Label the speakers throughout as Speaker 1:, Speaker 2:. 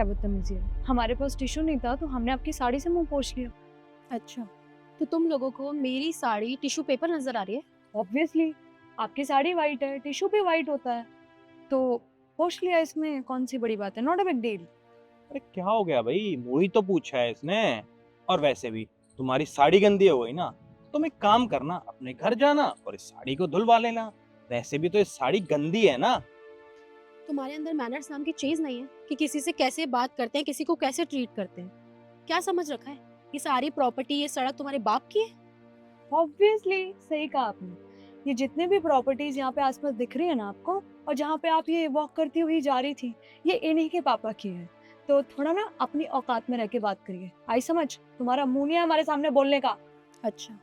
Speaker 1: क्या बदतमीजी है? हमारे पास टिश्यू नहीं था तो हमने आपकी साड़ी से मुंह पोंछ लिया।
Speaker 2: अच्छा, तो तुम लोगों को मेरी साड़ी टिश्यू पेपर नजर आ रही है?
Speaker 1: ऑब्वियसली आपकी साड़ी वाइट है, टिश्यू भी वाइट होता है, तो पोंछ लिया, इसमें कौन सी बड़ी बात है? Not a big deal.
Speaker 3: अरे क्या हो गया भाई, मुझे तो पूछा है इसने। और वैसे भी तुम्हारी साड़ी गंदी हो गई ना, तुम एक काम करना, अपने घर जाना और इस साड़ी को धुलवा लेना। वैसे भी तो ये साड़ी गंदी है ना।
Speaker 2: तुम्हारे अंदर मैनर्स नाम की चीज नहीं है कि किसी से कैसे बात करते हैं, किसी को कैसे ट्रीट करते हैं? क्या समझ रखा है? ये सारी प्रॉपर्टी, ये सड़क तुम्हारे बाप की है?
Speaker 1: ऑब्वियसली सही कहा आपने। ये जितने भी प्रॉपर्टीज यहाँ पे आसपास दिख रही है ना आपको, और जहाँ पे आप ये वॉक करती हुई जा रही थी, ये इन्हीं के पापा की है। तो थोड़ा ना अपनी औकात में रह के बात करिए। आई समझ? तुम्हारा मुंह नहीं है हमारे सामने बोलने का।
Speaker 2: अच्छा,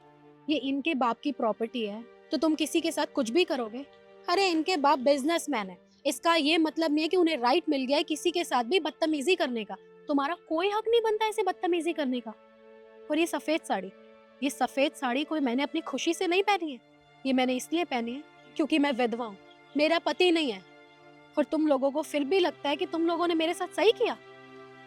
Speaker 2: ये इनके बाप की प्रॉपर्टी है तो तुम किसी के साथ कुछ भी करोगे? अरे इनके बाप बिजनेसमैन है, इसका ये मतलब नहीं है कि उन्हें राइट मिल गया है किसी के साथ भी बदतमीजी करने का। तुम्हारा कोई हक नहीं बनता इसे बदतमीजी करने का। और ये सफेद साड़ी कोई मैंने अपनी खुशी से नहीं पहनी है, ये मैंने इसलिए पहनी है क्योंकि मैं विधवा हूँ, मेरा पति नहीं है। और तुम लोगों को फिर भी लगता है कि तुम लोगों ने मेरे साथ सही किया?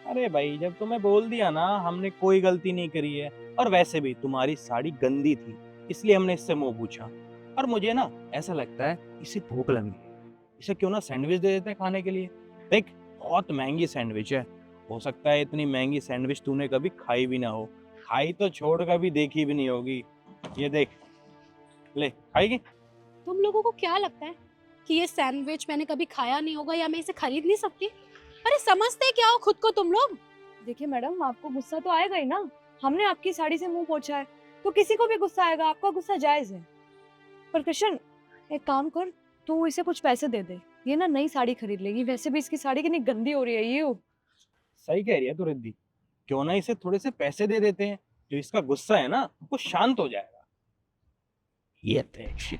Speaker 3: अरे भाई, जब तुम्हें बोल दिया ना, हमने कोई गलती नहीं करी है। और वैसे भी तुम्हारी साड़ी गंदी थी, इसलिए हमने इससे मुंह पूछा। और मुझे ना ऐसा लगता है इसे भूख लगी है, इसे क्यों ना सैंडविच दे देते हैं खाने के लिए। देख, बहुत महंगी सैंडविच है, हो सकता है इतनी महंगी सैंडविच तूने कभी खाई भी ना हो। खाई तो छोड़, कभी देखी भी नहीं होगी। ये देख, ले, खाएगी?
Speaker 2: तुम लोगों को क्या लगता है कि ये सैंडविच मैंने कभी खाया नहीं होगा या मैं इसे खरीद नहीं सकती? अरे समझते क्या हो खुद को तुम लोग?
Speaker 1: देखिए मैडम, आपको गुस्सा तो आएगा ही ना। हमने आपकी साड़ी से मुंह पोंछा है तो किसी को भी गुस्सा आएगा। आपका गुस्सा जायज है। पर कृष्ण, एक काम कर, तू इसे कुछ पैसे दे दे, ये ना नई साड़ी खरीद लेगी। वैसे भी इसकी साड़ी कितनी गंदी हो रही है ये।
Speaker 3: सही कह रही है तू रिद्धि। क्यों ना इसे थोड़े से पैसे दे देते हैं, जो इसका गुस्सा है ना वो शांत हो जाएगा। ये देख,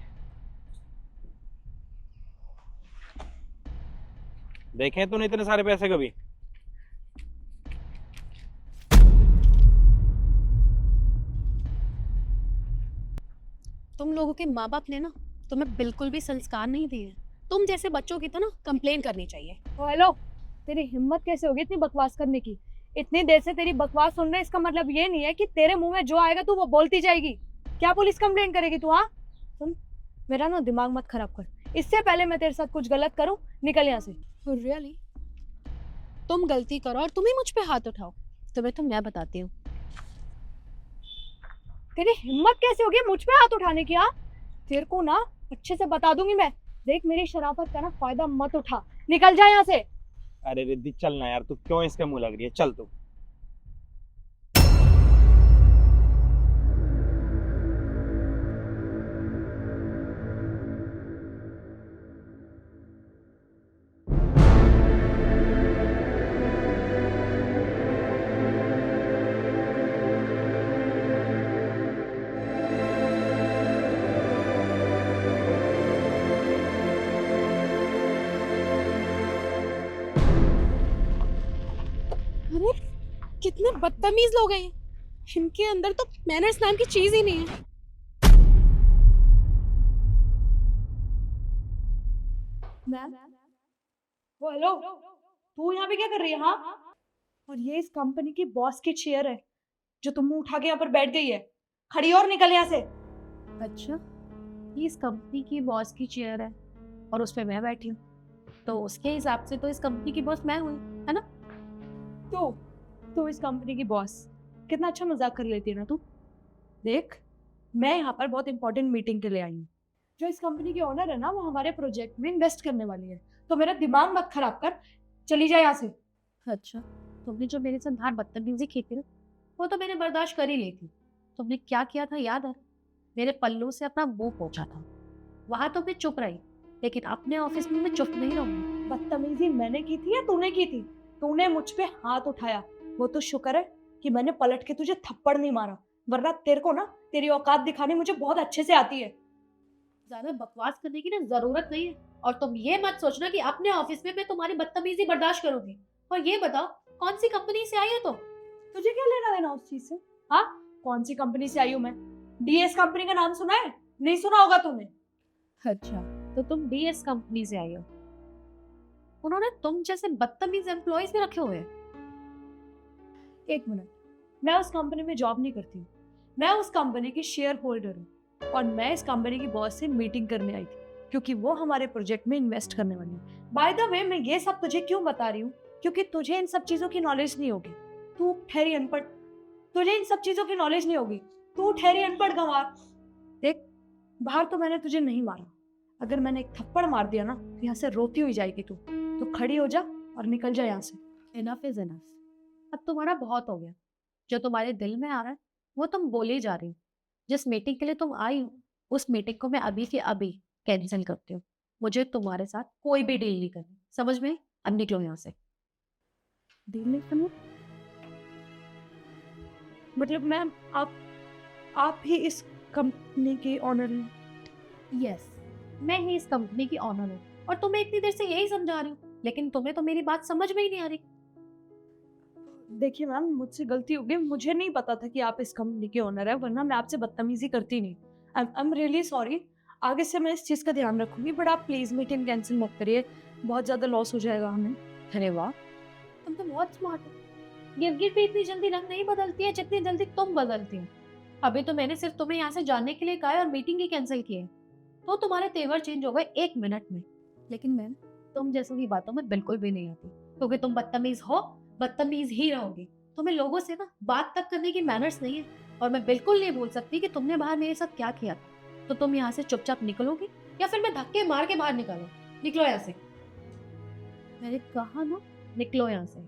Speaker 3: देखे तूने इतने सारे पैसे कभी?
Speaker 2: तुम लोगों के माँ बाप ने ना तुम्हें बिल्कुल भी संस्कार नहीं दिए हैं। तुम जैसे बच्चों की तो ना कंप्लेन करनी चाहिए।
Speaker 1: ओ हेलो, तेरी हिम्मत कैसे होगी इतनी बकवास करने की? इतनी देर से तेरी बकवास सुन रहे, इसका मतलब ये नहीं है कि तेरे मुंह में जो आएगा तू वो बोलती जाएगी। क्या पुलिस कंप्लेन करेगी तू? हाँ सुन, मेरा ना दिमाग मत खराब कर। इससे पहले मैं तेरे साथ कुछ गलत करूं, निकल यहाँ से।
Speaker 2: रियली? तुम गलती करो और तुम ही मुझ पे हाथ उठाओ, तुम्हें तो मैं बताती हूँ।
Speaker 1: तेरी हिम्मत कैसे होगी मुझ पे हाथ उठाने की? हाँ, तेरे को ना अच्छे से बता दूंगी मैं। देख, मेरी शराफत का ना फायदा मत उठा, निकल जा यहाँ से।
Speaker 3: अरे रिद्धि, चल ना यार, तू क्यों इसके मुंह लग रही है? चल तू।
Speaker 2: अरे कितने बदतमीज लोग हैं ये। इनके अंदर तो मैनर्स नाम की चीज ही नहीं है।
Speaker 1: मैम, वो हेलो, तू यहाँ पे क्या कर रही है? हाँ, और ये इस कंपनी की बॉस की चेयर है जो तुम मुंह उठा के यहाँ पर बैठ गई है। खड़ी और निकल यहाँ से।
Speaker 2: अच्छा, ये इस कंपनी की बॉस की चेयर है और उस पे मैं बैठी हूँ, तो उसके हिसाब से तो इस कंपनी की बॉस मैं हुई, है ना?
Speaker 1: तू तू इस कंपनी की बॉस? कितना अच्छा मजाक कर लेती है ना तू। देख, मैं यहाँ पर बहुत इंपॉर्टेंट मीटिंग के लिए आई हूँ। जो इस कंपनी की ओनर है ना, वो हमारे प्रोजेक्ट में इन्वेस्ट करने वाली है। तो मेरा दिमाग मत खराब कर, चली जाए यहाँ से।
Speaker 2: अच्छा, तुमने जो मेरे साथ बाहर बदतमीजी की थी ना, वो तो मैंने बर्दाश्त कर ही ली थी। तुमने क्या किया था याद है? मेरे पल्लू से अपना मुंह पोंछा था, वहां तो मैं चुप रही, लेकिन अपने ऑफिस में मैं चुप नहीं रहूंगी।
Speaker 1: बदतमीजी मैंने की थी या तूने की थी? तूने मुझ पे हाथ उठाया, वो तो शुक्र है कि मैंने पलट के तुझे थप्पड़ नहीं मारा, वरना तेरे को ना तेरी औकात दिखानी मुझे बहुत अच्छे से आती है।
Speaker 2: ज्यादा बकवास करने की ना जरूरत नहीं है। और तुम ये मत सोचना कि अपने ऑफिस में मैं तुम्हारी बदतमीजी बर्दाश्त करूंगी। और ये बताओ, कौन सी कंपनी से आई हो तुम?
Speaker 1: तुझे क्या लेना देना उस चीज से? हाँ, कौन सी कंपनी से आई हूँ मैं? डीएस कंपनी का नाम सुना है? नहीं सुना होगा तूने।
Speaker 2: अच्छा, तो तुम डीएस कंपनी से आई हो। उन्होंने तुम जैसे बदतमीज एम्प्लॉयज भी रखे हुए हैं।
Speaker 1: एक मिनट, मैं उस कंपनी में जॉब नहीं करती हूँ, मैं उस कंपनी की शेयर होल्डर हूँ और मैं इस कंपनी की बॉस से मीटिंग करने आई थी क्योंकि वो हमारे प्रोजेक्ट में इन्वेस्ट करने वाली है। बाय द वे, मैं ये सब तुझे क्यों बता रही हूँ? क्योंकि तुझे इन सब चीजों की नॉलेज नहीं होगी। तू ठहरी अनपढ़, तुझे इन सब चीजों की नॉलेज नहीं होगी। तू ठहरी अनपढ़ गंवार। देख, बाहर तो मैंने तुझे नहीं मारा, अगर मैंने एक थप्पड़ मार दिया ना तो यहाँ से रोती हुई जाएगी तू। तो खड़ी हो जा और निकल जा यहाँ से।
Speaker 2: Enough is enough. अब तुम्हारा बहुत हो गया। जो तुम्हारे दिल में आ रहा है वो तुम बोले जा रही हो। जिस मीटिंग के लिए तुम आई हो उस मीटिंग को मैं अभी के अभी कैंसिल करती हूँ। मुझे तुम्हारे साथ कोई भी डील नहीं करनी, समझ में? अब निकलो यहाँ से।
Speaker 1: डील नहीं करना मतलब मैम, आप ही इस कंपनी की ऑनर हैं?
Speaker 2: यस, मैं ही इस कंपनी की ऑनर हूँ और तुम्हें इतनी देर से यही समझा रही हूँ, लेकिन तुम्हें तो मेरी बात समझ में ही नहीं आ रही।
Speaker 1: देखिए मैम, मुझसे गलती हो गई, मुझे नहीं पता था कि आप इस कंपनी के ओनर है, वरना मैं आपसे बदतमीजी करती नहीं। आई एम रियली सॉरी, आगे से मैं इस चीज़ का ध्यान रखूंगी, बट आप प्लीज मीटिंग कैंसिल मत करिए, बहुत ज़्यादा लॉस हो जाएगा हमें।
Speaker 2: अरे वाह, तुम तो बहुत स्मार्ट हो। गिरगिट भी इतनी जल्दी रंग नहीं बदलती है जितनी जल्दी तुम बदलती हो। अभी तो मैंने सिर्फ तुम्हें यहाँ से जाने के लिए कहा है और मीटिंग ही कैंसिल की है, तो तुम्हारे तेवर चेंज हो गए 1 मिनट में। लेकिन मैम, तुम जैसों की बातों में बिल्कुल भी नहीं आती, क्योंकि तुम बदतमीज हो, बदतमीज ही रहोगी। तुम्हें लोगों से ना बात तक करने की मैनर्स नहीं है, और मैं बिल्कुल नहीं भूल सकती कि तुमने बाहर मेरे साथ क्या किया था। तो तुम यहाँ से चुपचाप निकलोगी या फिर मैं धक्के मार के बाहर निकालूं? निकलो यहाँ से। मैंने कहा ना, निकलो यहाँ से।